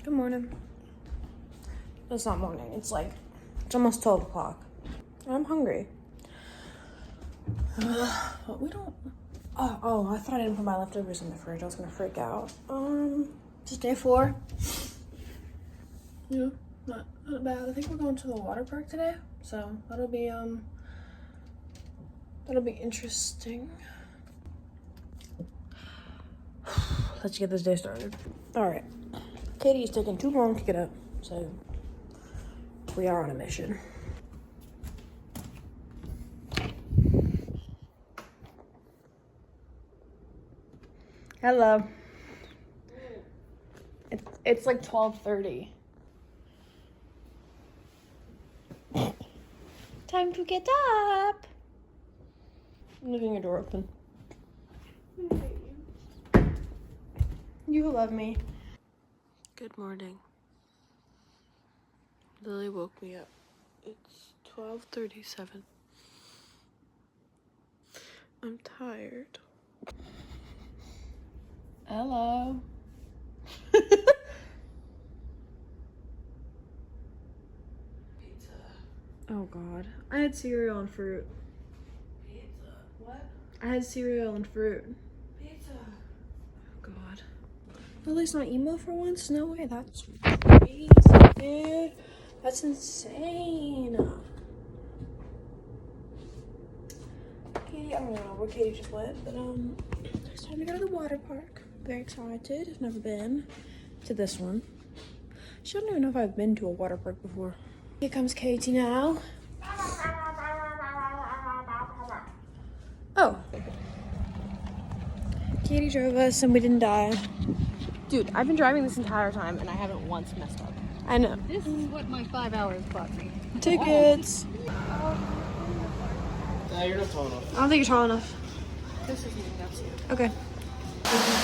Good morning. It's not morning. It's almost 12 o'clock. I'm hungry. But we don't. Oh, I thought I didn't put my leftovers in the fridge. I was gonna freak out. Just day 4. Yeah, not bad. I think we're going to the water park today, so that'll be interesting. Let's get this day started. All right. Katie is taking too long to get up, so we are on a mission. Hello. It's like 12:30. Time to get up. I'm leaving your door open. You love me. Good morning. Lily woke me up. It's 12:37. I'm tired. Hello. Oh God. I had cereal and fruit. Pizza. What? I had cereal and fruit. Pizza. Oh God. Lily's not emo for once? No way. That's crazy, dude. That's insane. Katie, I don't know where Katie just went, but it's time to go to the water park. Very excited. I've never been to this one. I don't even know if I've been to a water park before. Here comes Katie now. Oh. Katie drove us and we didn't die. Dude, I've been driving this entire time and I haven't once messed up. I know. This is what my 5 hours bought me. Tickets. No, you're not tall enough. I don't think you're tall enough. This is me, that's you. Okay.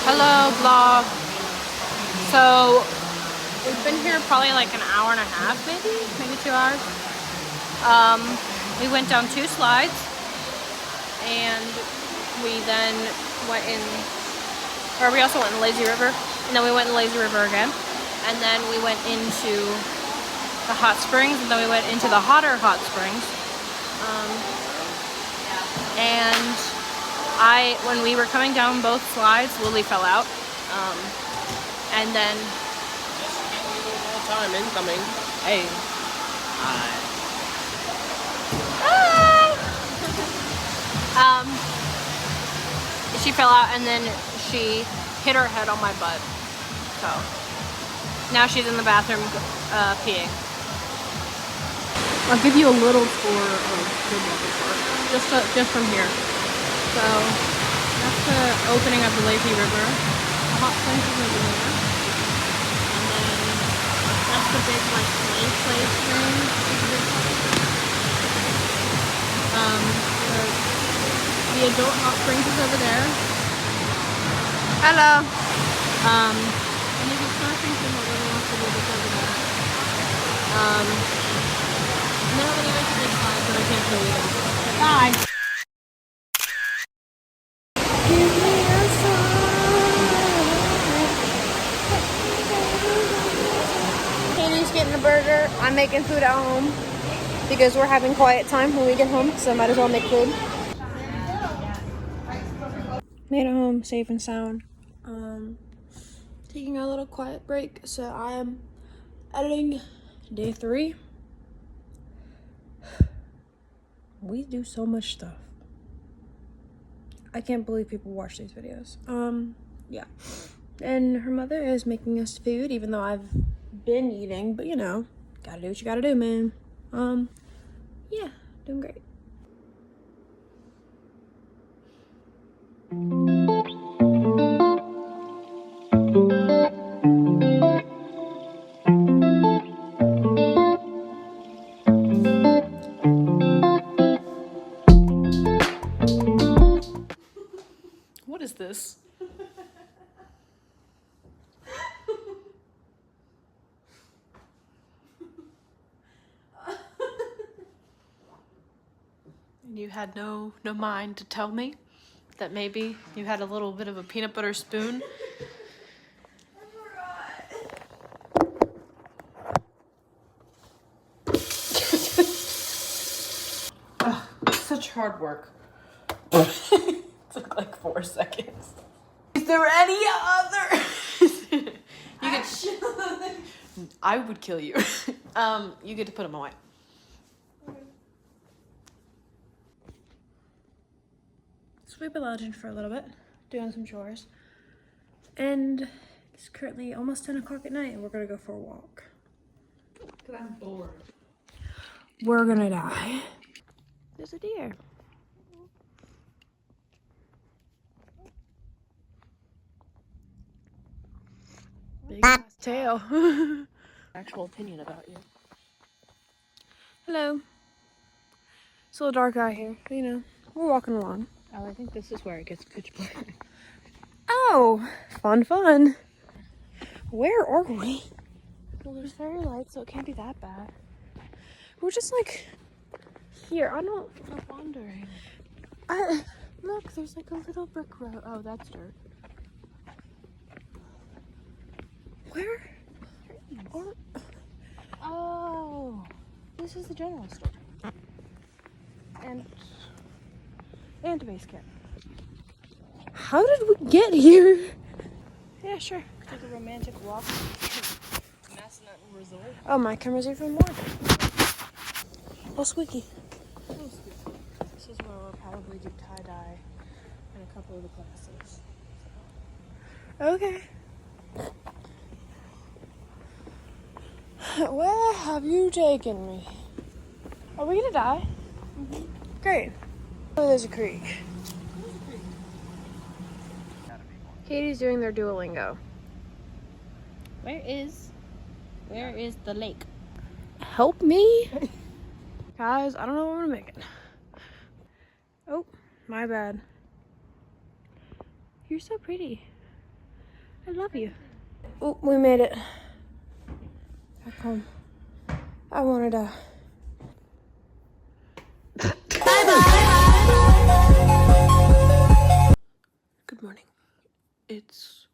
Hello, vlog. So we've been here probably like an hour and a half, maybe 2 hours. We went down 2 slides, and we then went in, or we also went in Lazy River, and then we went in Lazy River again, and then we went into the hot springs, and then we went into the hotter hot springs. And when we were coming down both slides, Lily fell out. And then Time incoming. Hey. She fell out and then she hit her head on my butt. So now she's in the bathroom peeing. I'll give you a little tour of the water park, just from here. So that's the opening of the Lazy River. The hot springs is over there. And then that's the big play thing. The adult hot springs is over there. Hello. And there's a surfing thing that really wants to do this over there. And then over there is a big slide, but I can't show you that. Bye. Katie's getting a burger. I'm making food at home because we're having quiet time when we get home, so might as well make food. Made it home safe and sound. Taking a little quiet break, so I am editing day 3. We do so much stuff. I can't believe people watch these videos. Yeah. And her mother is making us food, even though I've been eating, but you know, gotta do what you gotta do, man. Yeah, doing great. What is this? You had no mind to tell me that maybe you had a little bit of a peanut butter spoon? I forgot. hard work. Took like 4 seconds. Is there any other? You get. I would kill you. You get to put them away. So we've been lounging for a little bit, doing some chores, and it's currently almost 10 o'clock at night, and we're gonna go for a walk. Cause I'm bored. We're gonna die. There's a deer. Big ass tail. Actual opinion about you. Hello. It's a little dark out here, but, you know, we're walking along. Oh, I think this is where it gets pitch black. Oh, fun. Where are we? Well, there's fairy lights, so it can't be that bad. We're just like here. I don't. I'm wandering. Look, there's like a little brick road. Oh, that's dirt. Where? Or Oh, this is the general store. and a base camp. How did we get here? Yeah, sure. Take a romantic walk to Massanutten Resort. Oh, my camera's even more. Oh, squeaky. This is where we'll probably do tie-dye in a couple of the classes. Okay. Where have you taken me? Are we gonna die? Mm-hmm. Great. Oh, there's a creek. Katie's doing their Duolingo. Where is the lake? Help me? Guys, I don't know what I'm gonna make it. Oh, my bad. You're so pretty. I love you. Oh, we made it. Back home. I wanna die. Good morning. It's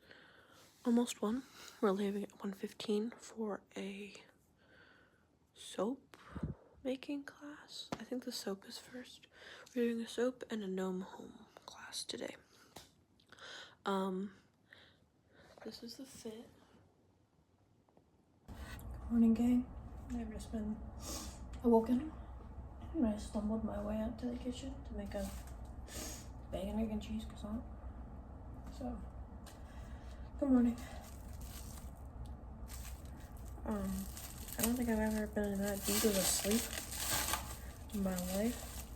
almost 1. We're leaving at 1:15 for a soap making class. I think the soap is first. We're doing a soap and a gnome home class today. This is the fit. Good morning, gang. I've just been awoken and I stumbled my way out to the kitchen to make a bacon, egg, and cheese croissant. So, good morning. I don't think I've ever been that deep of a sleep in my life.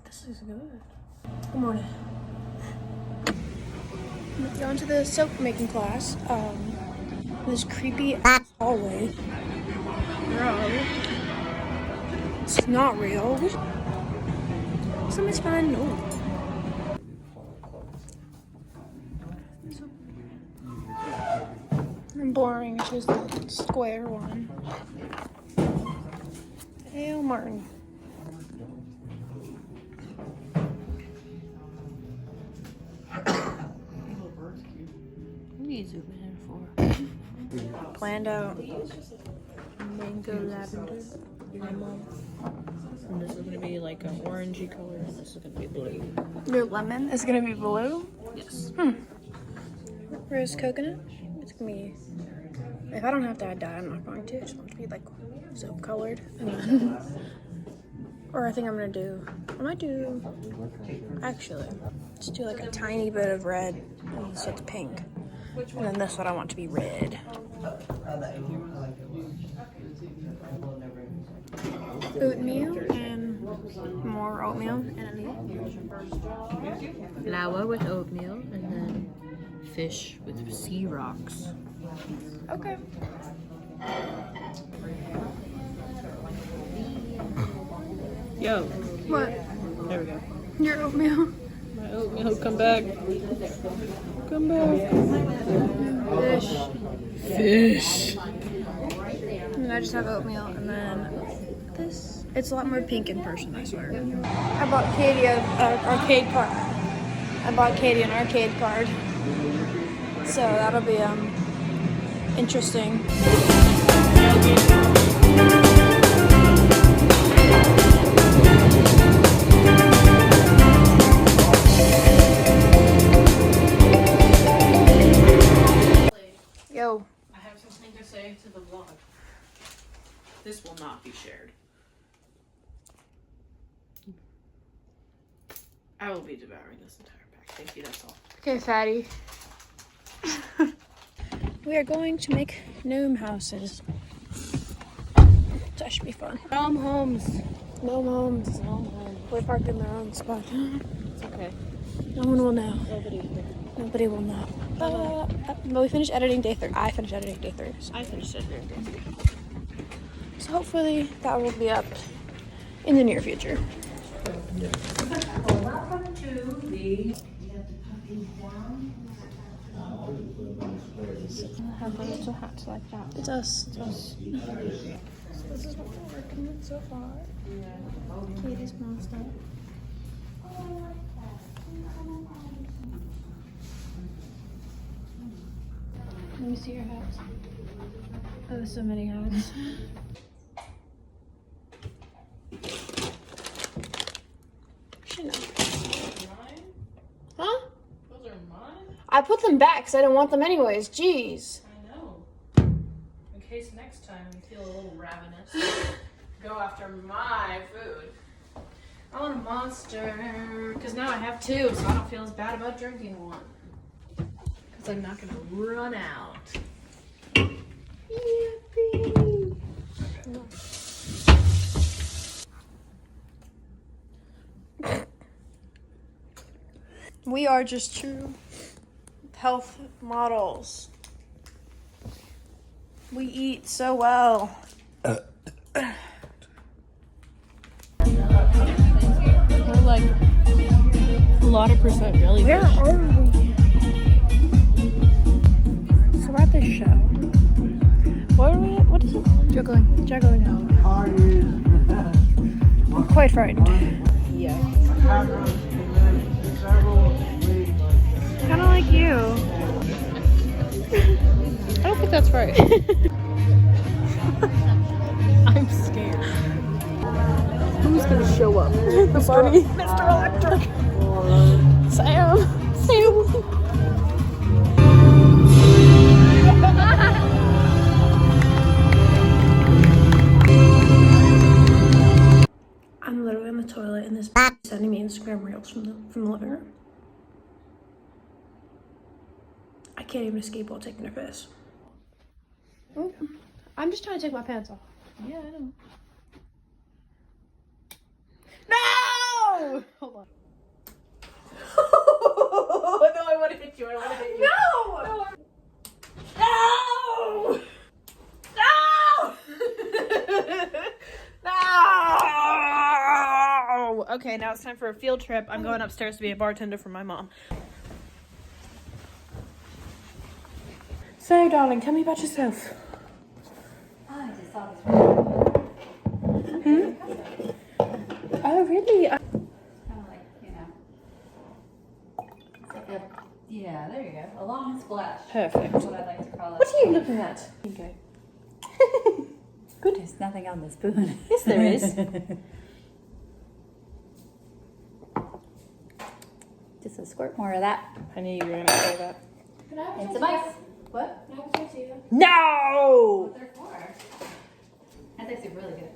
This is good. Good morning. Going to the soap making class. This creepy ass hallway. Bro. It's not real. Somebody's fine. No. I'm boring. I chose the square one. Hey, Martin. What are you zooming in for? Planned out mango lavender lemon. And this is gonna be like an orangey color, and this is gonna be blue. Your lemon is gonna be blue. Yes. Rose coconut. It's gonna be. If I don't have to dye, I'm not going to. I just want it to be like soap colored. And then, or I think I'm gonna do. I might do. Actually, just do like a tiny bit of red, and so it's pink. And then this one I want to be red. Oatmeal and more oatmeal and a meal. Flour with oatmeal, and then fish with sea rocks. Okay. Yo. What? There we go. Your oatmeal. My oatmeal, come back. Come back. Fish. Fish. And I just have oatmeal, and then this. It's a lot more pink in person, I swear. I bought Katie an arcade card. I bought Katie an arcade card. So that'll be interesting. say to the vlog? This will not be shared. I will be devouring this entire pack. Thank you, that's all. Okay, fatty. We are going to make gnome houses. That should be fun. Gnome homes. Gnome homes. Gnome homes. We're parked in the wrong spot. It's okay. No one will know. Nobody here. Nobody will know. But we finished editing day 3. I finished editing day 3. I finished it there. So hopefully that will be up in the near future. Welcome to the. Have a little hat like that. It's us. It's us. So this is what we're working with so far. Katie's mom's stuff. Let me see your hats. Oh, so many hats. Should know. Huh? Those are mine? I put them back because I didn't want them anyways. Jeez. I know. In case next time you feel a little ravenous, go after my food. I want a monster. Because now I have 2, so I don't feel as bad about drinking one. Because I'm not going to run out. Yippee. We are just true health models. We eat so well. We're like a lot of percent jellyfish. Where are we? So we're at this show. What are we at? What is it? Juggling. Juggling now. Quite frightened. Yeah. Kind of like you. I don't think that's right. I'm scared. Who's gonna show up? The bunny. Mr. Electric. Sam. I'm literally in the toilet and this sending me Instagram reels from the living room. I can't even escape while taking a piss. Oh, I'm just trying to take my pants off. Yeah, I know. No! Hold on. No, I want to hit you. I want to hit you. No! No! No! No! Okay, now it's time for a field trip. I'm going upstairs to be a bartender for my mom. So, darling, tell me about yourself. I just saw this. Oh, really? Kind of like, it's like a, yeah, there you go. A long splash. Perfect. That's what I like to call it. What are you looking at? Okay. Good. There's nothing on the spoon. Yes, there is. Just a squirt more of that. I knew you were going to say that. It's a bite. What? No! What they're for. That tastes really good.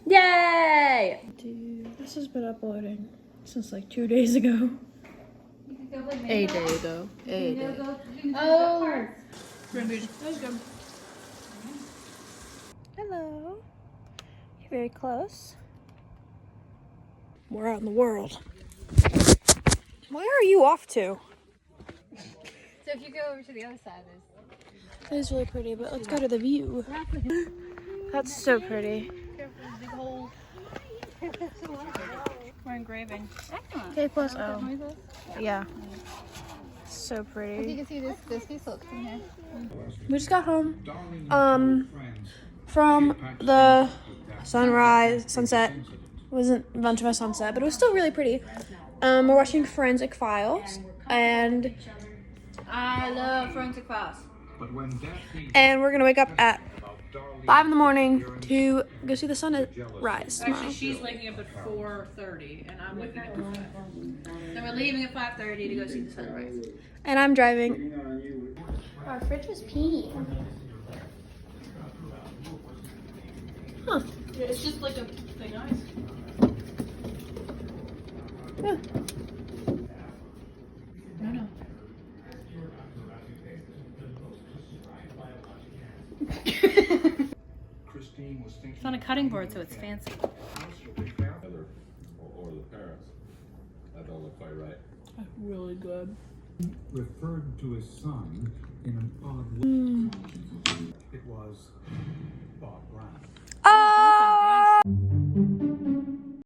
Yay! Dude, this has been uploading since like 2 days ago. You can go with A day ago. A day. Oh. That's good. Hello. You're very close. We're out in the world. Where are you off to? So if you go over to the other side, It is really pretty, but let's go to the view. That's so pretty. big hole. We're engraving. K plus O. Yeah. So You pretty. can see this piece looks from here. We just got home from the sunset. It wasn't much of a sunset, but it was still really pretty. We're watching Forensic Files, and I love Forensic Files. we're gonna wake up at 5 in the morning to go see the sun rise tomorrow. Actually, she's waking up at 4:30, and I'm waking up at 5. Then we're leaving at 5:30 to go see the sunrise. And I'm driving. Our fridge was peeing. Huh. Yeah, it's just like a thing ice. Yeah. I know. It's on a cutting board, so it's fancy. Or the parents. That don't look quite right. Really good. Referred to his son in an odd way. It was Bob Brown. Oh!